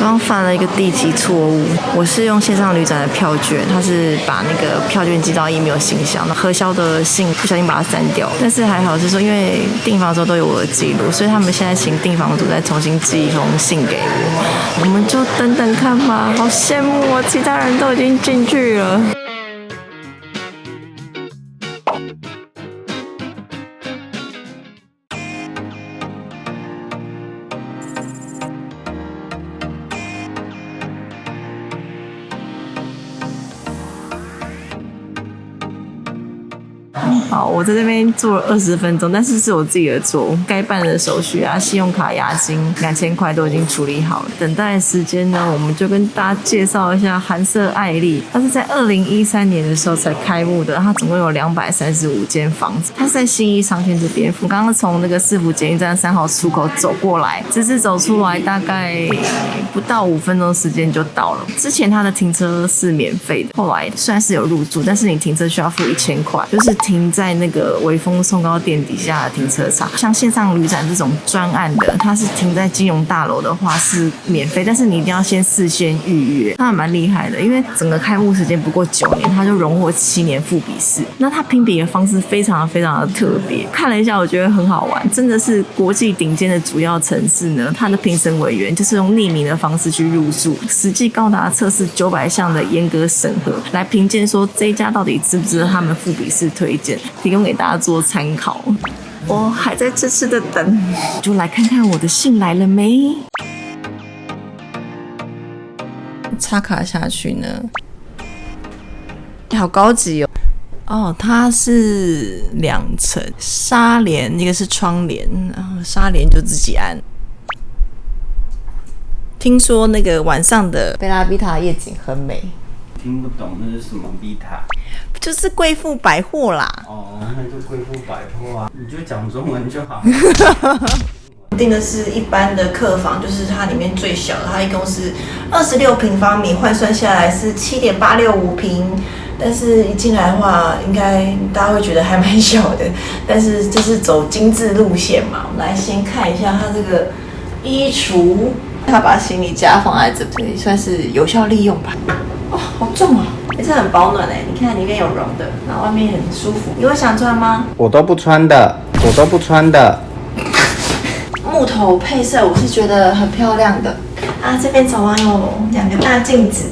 刚刚犯了一个地级错误，我是用线上旅展的票券，他是把那个票券寄到 email 信箱，核销的信不小心把它删掉。但是还好是说，因为订房的时候都有我的记录，所以他们现在请订房组再重新寄一封信给我。我们就等等看吧，好羡慕哦，其他人都已经进去了。好，我在这边坐了20分钟，但是是我自己的错，该办的手续啊、信用卡、押金2000块都已经处理好了。等待时间呢，我们就跟大家介绍一下寒舍艾丽，它是在2013年的时候才开幕的，它总共有235间房子，它是在信义商圈这边。我刚刚从那个市府捷运站3号出口走过来，直直走出来大概不到5分钟时间就到了。之前它的停车是免费的，后来虽然是有入住，但是你停车需要付1000块，就是停在那个微风送高店底下的停车场。像线上旅展这种专案的，它是停在金融大楼的话是免费，但是你一定要先事先预约。它还蛮厉害的，因为整个开幕时间不过9年，它就荣获7年富比士。那它评比的方式非常的特别，看了一下我觉得很好玩，真的是国际顶尖的主要城市呢，它的评审委员就是用匿名的方式去入住，实际高达测试900项的严格审核，来评鉴说这一家到底值不值得他们富比士推荐，提供给大家做参考。我还在痴痴的等，就来看看我的信来了没。插卡下去呢，好高级哦。哦，它是2层纱帘，一个是窗帘，然后纱帘就自己按。听说那个晚上的贝拉比塔夜景很美。听不懂那是什么比塔？就是贵妇百货啦。哦，那就贵妇百货啊，你就讲中文就好。订的是一般的客房，就是它里面最小的，它一共是26平方米，换算下来是7.865平。但是一进来的话，应该大家会觉得还蛮小的，但是就是走精致路线嘛。我们来先看一下它这个衣橱，它把行李架放在这里，算是有效利用吧。哦，好重啊！这很保暖哎，你看里面有绒的，然后外面很舒服。你会想穿吗？我都不穿的，我都不穿的。木头配色我是觉得很漂亮的啊。这边走廊有2个大镜子，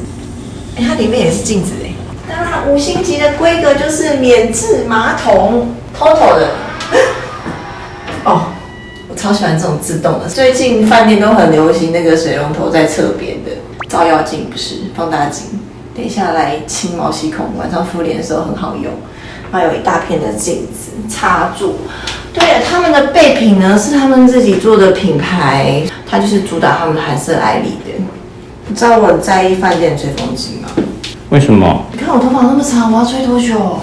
哎，它里面也是镜子哎。当然5星级的规格就是免治马桶 ，Total 的。哦，我超喜欢这种自动的。最近饭店都很流行那个水龙头在侧边的照妖镜，不是放大镜。等一下来清毛细孔，晚上敷脸的时候很好用。还有一大片的镜子插住。对了，他们的备品呢是他们自己做的品牌，它就是主打他们的寒舍艾丽的。你知道我很在意饭店吹风机吗？为什么？你看我头发那么长，我要吹多久？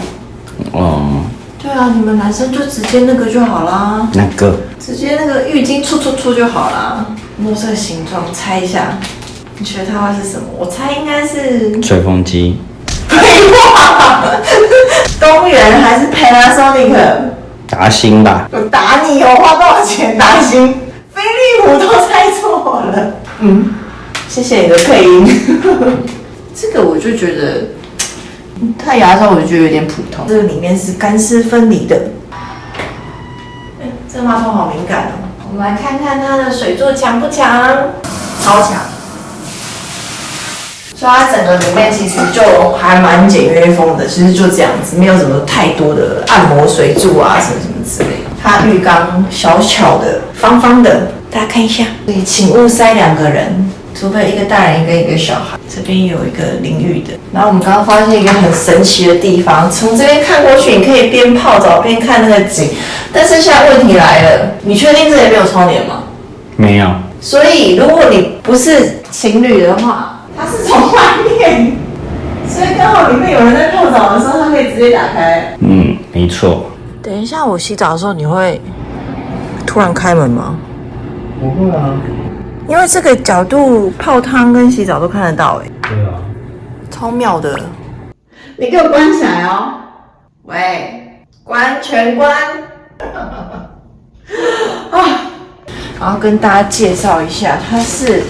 哦，对啊，你们男生就直接那个就好啦。那个？直接那个浴巾出就好啦。摸这个形状，猜一下，你觉得它会是什么？我猜应该是吹风机。废话，东元还是 Panasonic？ 达兴吧。我打你哦！花多少钱达兴？飞利浦都猜错了。谢谢你的配音。这个我就觉得，太牙刷我就觉得有点普通。这个里面是干湿分离的。这马桶好敏感哦。我们来看看它的水柱强不强？超强。所以它整个里面其实就还蛮简约风的，其实就这样子，没有什么太多的按摩水柱啊什么什么之类的。它浴缸小巧的、方方的，大家看一下。所以请勿塞2个人，除非一个大人一个小孩。这边有一个淋浴的。然后我们刚刚发现一个很神奇的地方，从这边看过去，你可以边泡澡边看那个景。但是现在问题来了，你确定这里没有窗帘吗？没有。所以如果你不是情侣的话，它是从外面，所以刚好里面有人在泡澡的时候，它可以直接打开。没错。等一下，我洗澡的时候你会突然开门吗？不会啊。因为这个角度泡汤跟洗澡都看得到哎。对啊。超妙的。你给我关起来哦。喂，全关。啊，然后跟大家介绍一下，它是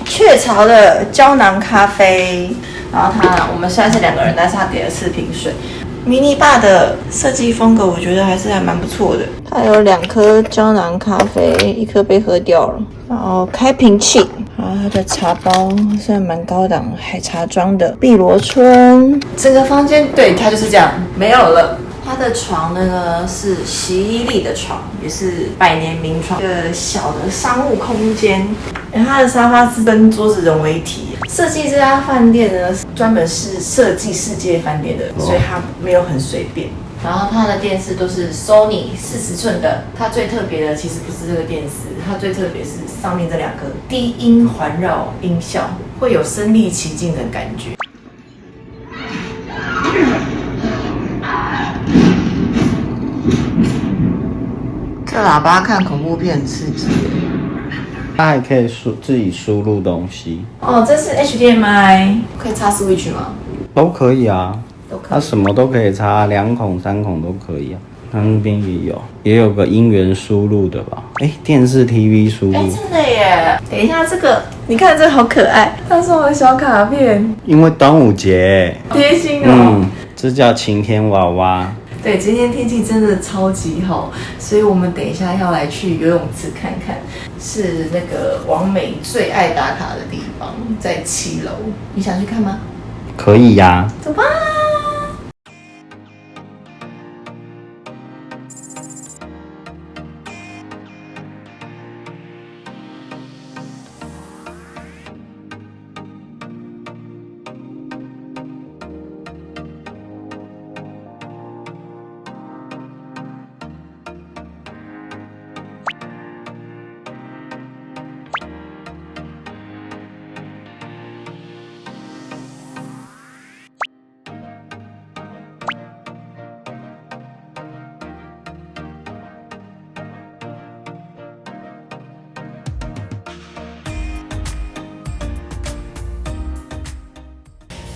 雀巢的胶囊咖啡，然后我们现在是2个人，但是他点了4瓶水。迷你吧的设计风格，我觉得还蛮不错的。它有2颗胶囊咖啡，1颗被喝掉了，然后开瓶器，然后它的茶包算蛮高档，海茶装的碧螺春。整个房间对它就是这样，没有了。它的床呢是洗衣力的床，也是100年名床，一个小的商务空间。它的沙发是跟桌子融为一体。设计这家饭店呢，专门是设计世界饭店的，所以它没有很随便。然后它的电视都是 Sony 40寸的。它最特别的其实不是这个电视，它最特别是上面这2个低音环绕音效，会有身临其境的感觉。这喇叭看恐怖片很刺激。它还可以自己输入东西。哦，这是 HDMI， 可以插 Switch 吗？都可以啊，都可以。它什么都可以插，2孔、3孔都可以啊。它那边也有个音源输入的吧？电视 TV 输入。真的耶！等一下，这个你看这个好可爱，它送了小卡片。因为端午节，贴心哦。这叫晴天娃娃。对，今天天气真的超级好，所以我们等一下要来去游泳池看看，是那个网美最爱打卡的地方，在7楼。你想去看吗？可以呀。走吧。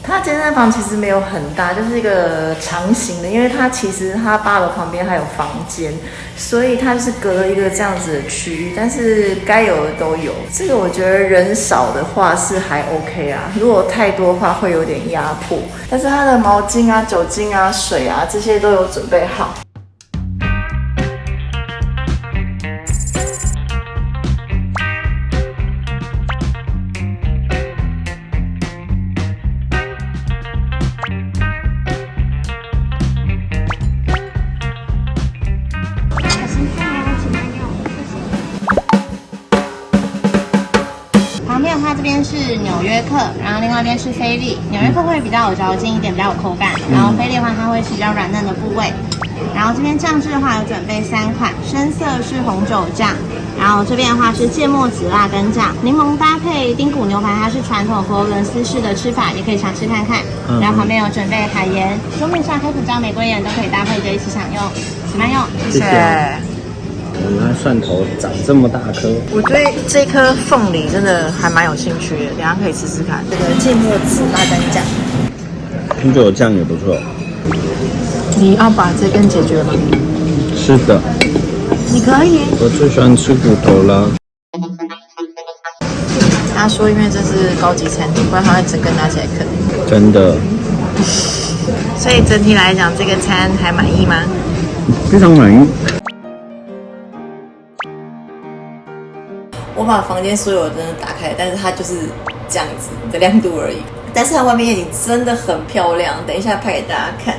它健身房其实没有很大，就是一个长形的，因为它其实它8楼旁边还有房间，所以它就是隔了一个这样子的区域，但是该有的都有。这个我觉得人少的话是还 OK 啊，如果太多的话会有点压迫。但是它的毛巾啊、酒精啊、水啊这些都有准备好。它这边是纽约客，然后另外一边是菲力。纽约客会比较有嚼劲一点，比较有口感，然后菲力的话它会是比较软嫩的部位。然后这边酱汁的话有准备3款，深色是红酒酱，然后这边的话是芥末紫辣根酱，柠檬搭配丁骨牛排，它是传统佛罗伦斯式的吃法，也可以尝试看看。然后旁边有准备海盐、桌面上黑胡椒、玫瑰盐都可以搭配着一起享用，喜欢用，谢谢。我们蒜头长这么大颗，我对这颗凤梨真的还蛮有兴趣的，等一下可以试试看。这个芥末紫辣根酱，啤酒酱也不错。你要把这根解决吗？是的，你可以。我最喜欢吃骨头了。他说，因为这是高级餐厅，不然他会整根拿起来啃。真的。所以整体来讲，这个餐还满意吗？非常满意。我把房间所有的灯打开，但是它就是这样子的亮度而已。但是它外面夜景真的很漂亮，等一下拍给大家看。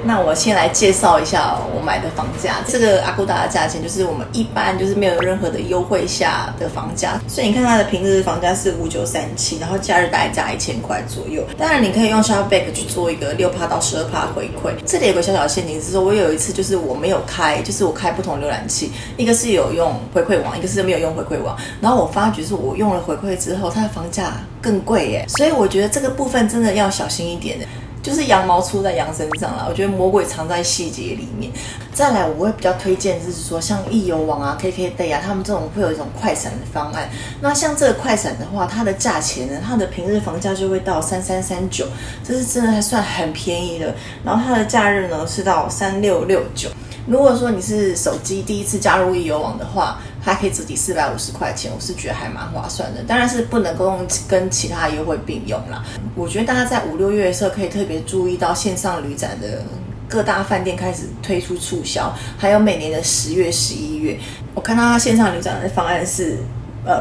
那我先来介绍一下我买的房价，这个阿古达的价钱就是我们一般就是没有任何的优惠下的房价，所以你看它的平日房价是5937，然后假日大概加1000块左右。当然你可以用 Shopback 去做一个6%到12%回馈。这里有个小小的陷阱是说，我有一次就是我没有开，就是我开不同浏览器，一个是有用回馈网，一个是没有用回馈网，然后我发觉是我用了回馈之后，它的房价更贵耶，所以我觉得这个部分真的要小心一点的。就是羊毛出在羊身上啦，我觉得魔鬼藏在细节里面。再来，我会比较推荐就是说，像易游网啊、KKday 啊，他们这种会有一种快闪的方案。那像这个快闪的话，它的价钱呢，它的平日房价就会到3339，这是真的还算很便宜的。然后它的假日呢是到3669。如果说你是手机第一次加入易游网的话，还可以折抵450块钱，我是觉得还蛮划算的。当然是不能够跟其他优惠并用啦。我觉得大家在5、6月的时候可以特别注意到线上旅展的各大饭店开始推出促销，还有每年的10月、11月，我看到它线上旅展的方案是。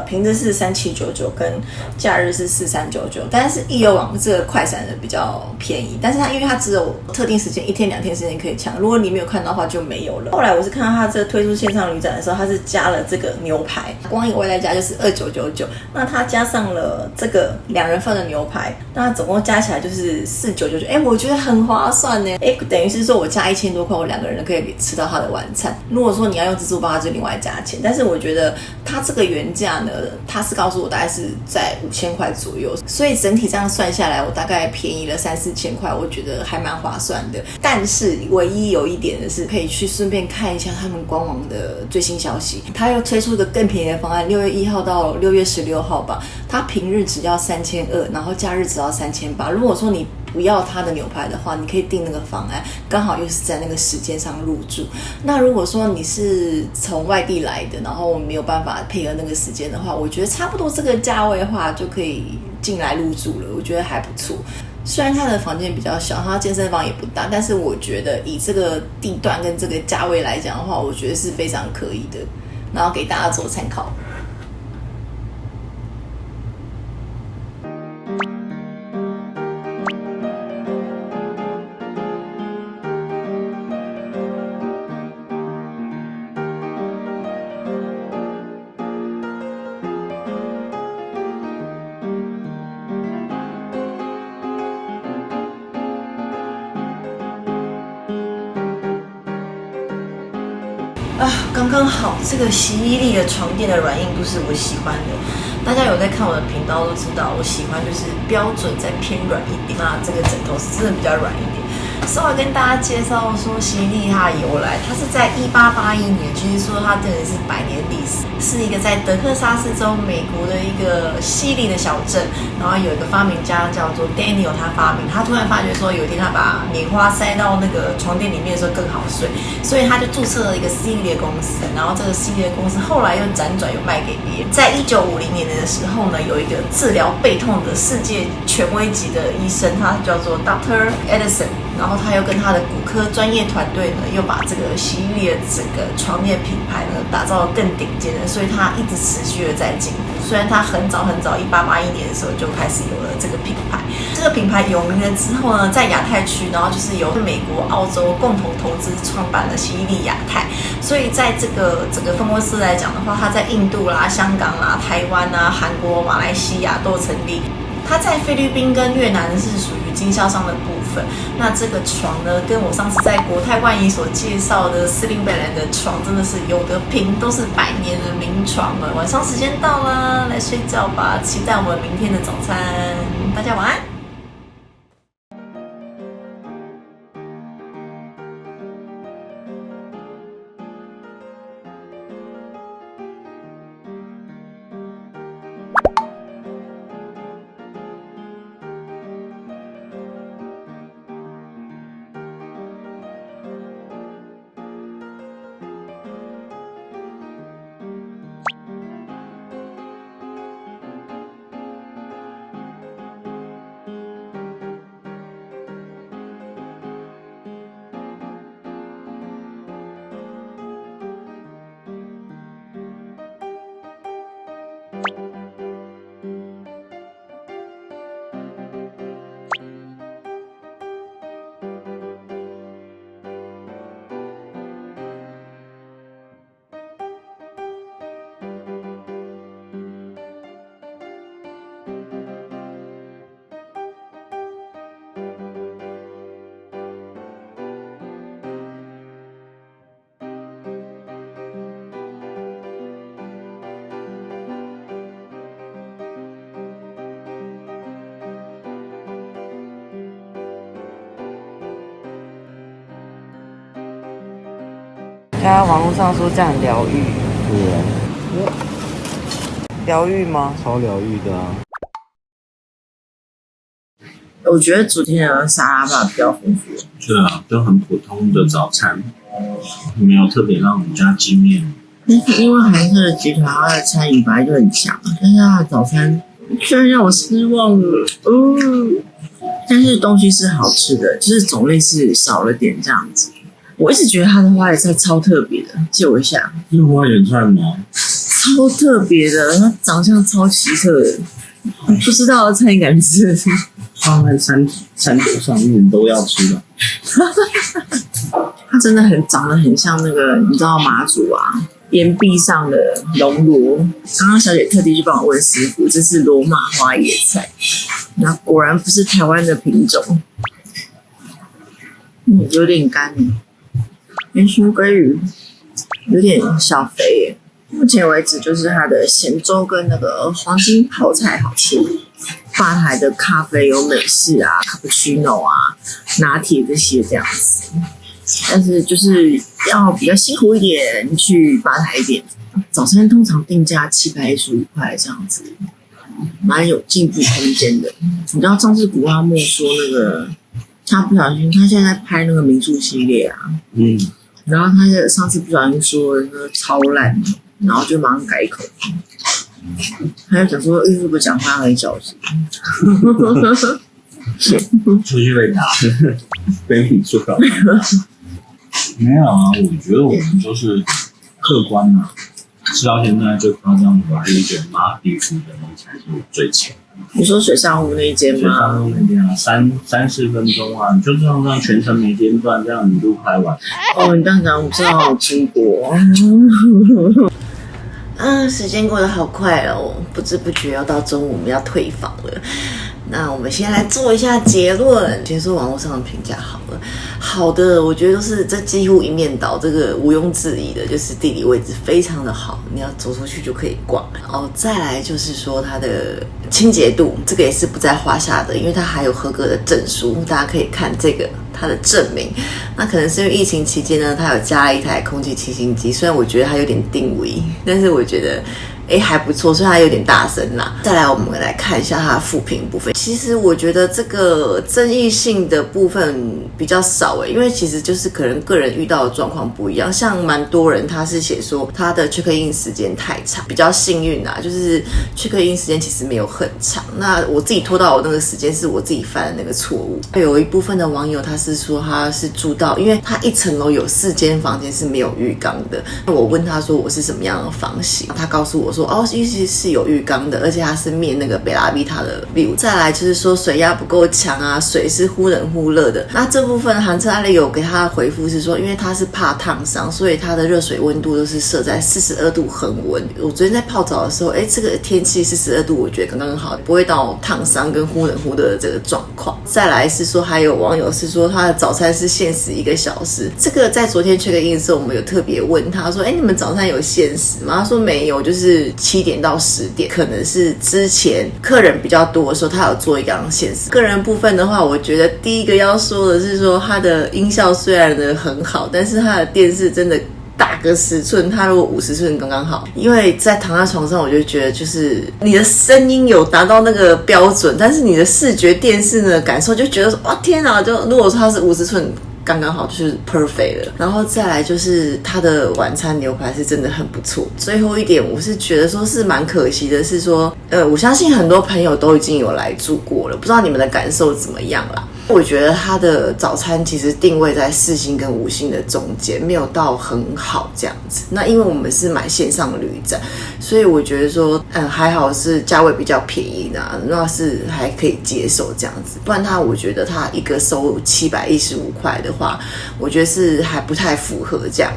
平日是3799，跟假日是4399，但是易游网这个快闪的比较便宜，但是因为它只有特定时间1天2天时间可以抢，如果你没有看到的话就没有了。后来我是看到它这推出线上旅展的时候，它是加了这个牛排，光一个外带价就是2999，那它加上了这个2人份的牛排，那总共加起来就是4999，我觉得很划算呢，等于是说我加1000多块，我2个人可以吃到它的晚餐。如果说你要用自助包，它就另外加钱，但是我觉得它这个原价呢，他是告诉我大概是在5000块左右，所以整体这样算下来，我大概便宜了3、4千块，我觉得还蛮划算的。但是唯一有一点的是，可以去顺便看一下他们官网的最新消息，他又推出一个更便宜的方案，6月1号到6月16号吧，他平日只要3200，然后假日只要3800。如果说你不要它的牛排的话，你可以订那个方案，刚好又是在那个时间上入住。那如果说你是从外地来的，然后没有办法配合那个时间的话，我觉得差不多这个价位的话就可以进来入住了，我觉得还不错。虽然它的房间比较小，它健身房也不大，但是我觉得以这个地段跟这个价位来讲的话，我觉得是非常可以的，然后给大家做参考。刚刚好，这个洗衣力的床垫的软硬度是我喜欢的。大家有在看我的频道都知道，我喜欢就是标准再偏软一点。那这个枕头是真的比较软一点。稍微跟大家介绍说洗衣力它的由来，它是在1881年，其实说它真的是100年历史，是一个在德克萨斯州美国的一个犀利的小镇，然后有一个发明家叫做 Daniel， 他发明，他突然发觉说有一天他把棉花塞到那个床垫里面的时候更好睡，所以他就注册了一个系列公司，然后这个系列公司后来又辗转又卖给别人。在1950年的时候呢，有一个治疗背痛的世界权威级的医生，他叫做 Dr. Edison， 然后他又跟他的骨科专业团队呢，又把这个洗衣力的整个床垫品牌呢打造得更顶尖的，所以他一直持续的在进步。虽然他很早1881年的时候就开始有了这个品牌，这个品牌有名了之后呢，在亚太区，然后就是由美国、澳洲共同投资创办了洗衣力亚太，所以在这个整个分公司来讲的话，它在印度啦、香港啦、台湾啦、韩国、马来西亚都成立。它在菲律宾跟越南是属于经销商的部分。那这个床呢，跟我上次在国泰万怡所介绍的斯林北兰的床真的是有得拼，都是100年的名床了。晚上时间到了，来睡觉吧，期待我们明天的早餐。大家晚安。大家网络上说这样很疗愈，对啊，疗愈吗？超疗愈的啊。我觉得昨天的沙拉吧比较丰富。对啊，都很普通的早餐，没有特别让人家惊艳。但是因为韩式的集团它的餐饮本来就很强，但是它的早餐居然让我失望了。但是东西是好吃的，就是种类是少了点这样子。我一直觉得它的花椰菜超特别的，借我一下。是花椰菜吗？超特别的，它长相超奇特的，不知道的餐饮感觉是放在餐桌上面都要吃的。它真的长得很像那个，你知道马祖啊岩壁上的龙螺。刚刚小姐特地去帮我问师傅，这是罗马花椰菜，那果然不是台湾的品种。有点干，圆形鲑鱼有点小肥耶。目前为止就是它的咸粥跟那个黄金泡菜好吃。吧台的咖啡有美式啊、卡布奇诺啊、拿铁这些这样子，但是就是要比较辛苦一点去吧台一点。早餐通常定价715块这样子，蛮有进步空间的。你知道上次古阿莫说那个他不小心，他现在在拍那个民宿系列啊，然后他上次不小心说那个超烂，然后就马上改口。他就想说，会不会讲话很小心？出去被打，被你说到。没有啊，我觉得我们就是客观嘛。吃到现在最夸张的，我还是觉得马尔地夫的那才是最强。你说水上湖那一间吗？水上湖那间啊，3-4分钟啊，你就这样全程没间断，这样一路拍完。哦，你这样讲，我知道好出国。时间过得好快哦，不知不觉要到中午，我们要退房了。那我们先来做一下结论，先说网络上的评价好了。好的，我觉得是这几乎一面倒，这个毋庸置疑的，就是地理位置非常的好，你要走出去就可以逛。再来就是说它的清洁度，这个也是不在话下的，因为它还有合格的证书，大家可以看这个它的证明。那可能是因为疫情期间呢，它有加了一台空气清新机，虽然我觉得它有点定位，但是我觉得还不错，所以它有点大声啦。再来我们来看一下它的负评部分。其实我觉得这个争议性的部分比较少因为其实就是可能个人遇到的状况不一样。像蛮多人他是写说他的 check in 时间太长，比较幸运就是 check in 时间其实没有很长。那我自己拖到我那个时间是我自己犯的那个错误。有一部分的网友他是说他是住到，因为他一层楼有4间房间是没有浴缸的。我问他说我是什么样的房型，他告诉我说其实是有浴缸的，而且它是面那个贝拉维塔的 view。再来就是说水压不够强啊，水是忽冷忽热的。那这部分韩策阿里有给他的回复是说，因为他是怕烫伤，所以他的热水温度都是设在42度恒温。我昨天在泡澡的时候，这个天气42度，我觉得刚刚好，不会到烫伤跟忽冷忽热的这个状况。再来是说，还有网友是说他的早餐是限时1个小时，这个在昨天 check in 的时候，我们有特别问他说，你们早餐有限时吗？他说没有，就是7点到10点，可能是之前客人比较多的时候，他有做一个限时。个人部分的话，我觉得第一个要说的是说，他的音效虽然呢很好，但是他的电视真的大个10寸，他如果50寸刚刚好。因为在躺在床上，我就觉得就是你的声音有达到那个标准，但是你的视觉电视呢感受就觉得说，哇天哪！就如果说他是50寸。刚刚好就是 perfect 了。然后再来就是它的晚餐牛排是真的很不错。最后一点我是觉得说是蛮可惜的是说，我相信很多朋友都已经有来住过了，不知道你们的感受怎么样啦。我觉得它的早餐其实定位在4星跟5星的中间，没有到很好这样子。那因为我们是买线上旅展，所以我觉得说，还好是价位比较便宜的，那是还可以接受这样子。不然我觉得它一个收715块的话，我觉得是还不太符合这样。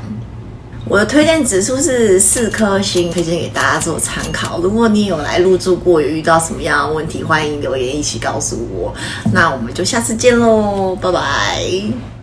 我的推荐指数是4颗星，推荐给大家做参考。如果你有来入住过，有遇到什么样的问题，欢迎留言一起告诉我。那我们就下次见咯，拜拜。